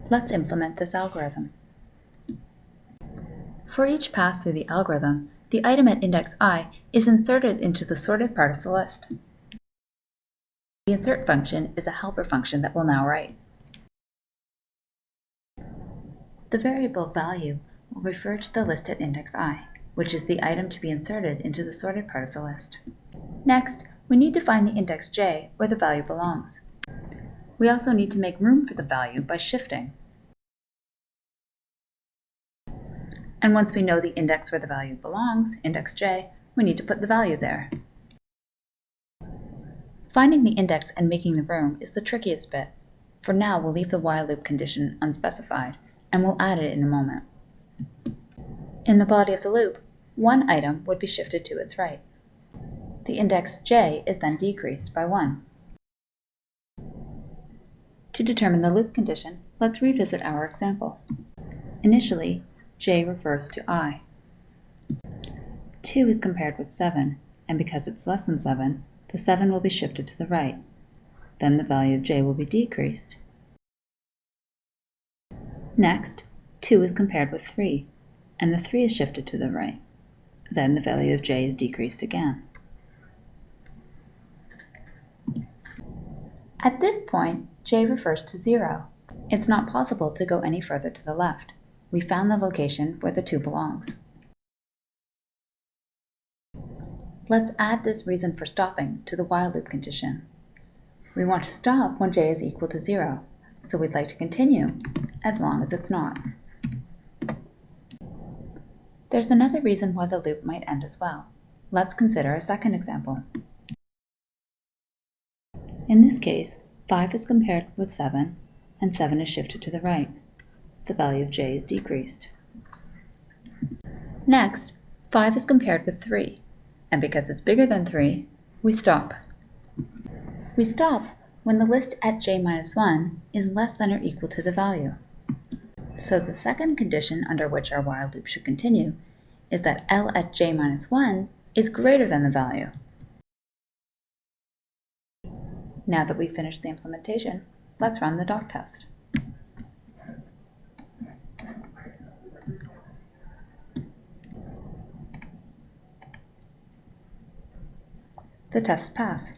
Let's implement this algorithm. For each pass through the algorithm, the item at index I is inserted into the sorted part of the list. The insert function is a helper function that we'll now write. The variable value will refer to the list at index I, which is the item to be inserted into the sorted part of the list. Next, we need to find the index j where the value belongs. We also need to make room for the value by shifting. And once we know the index where the value belongs, index j, we need to put the value there. Finding the index and making the room is the trickiest bit. For now, we'll leave the while loop condition unspecified, and we'll add it in a moment. In the body of the loop, one item would be shifted to its right. The index j is then decreased by 1. To determine the loop condition, let's revisit our example. Initially, j refers to I. 2 is compared with 7, and because it's less than 7, the 7 will be shifted to the right. Then the value of j will be decreased. Next, 2 is compared with 3, and the 3 is shifted to the right. Then the value of j is decreased again. At this point, j refers to 0. It's not possible to go any further to the left. We found the location where the 2 belongs. Let's add this reason for stopping to the while loop condition. We want to stop when j is equal to 0, so we'd like to continue as long as it's not. There's another reason why the loop might end as well. Let's consider a second example. In this case, 5 is compared with 7, and 7 is shifted to the right. The value of j is decreased. Next, 5 is compared with 3, and because it's bigger than 3, we stop. We stop when the list at j-1 is less than or equal to the value. So the second condition under which our while loop should continue is that L at j-1 is greater than the value. Now that we've finished the implementation, let's run the doc test. The tests pass.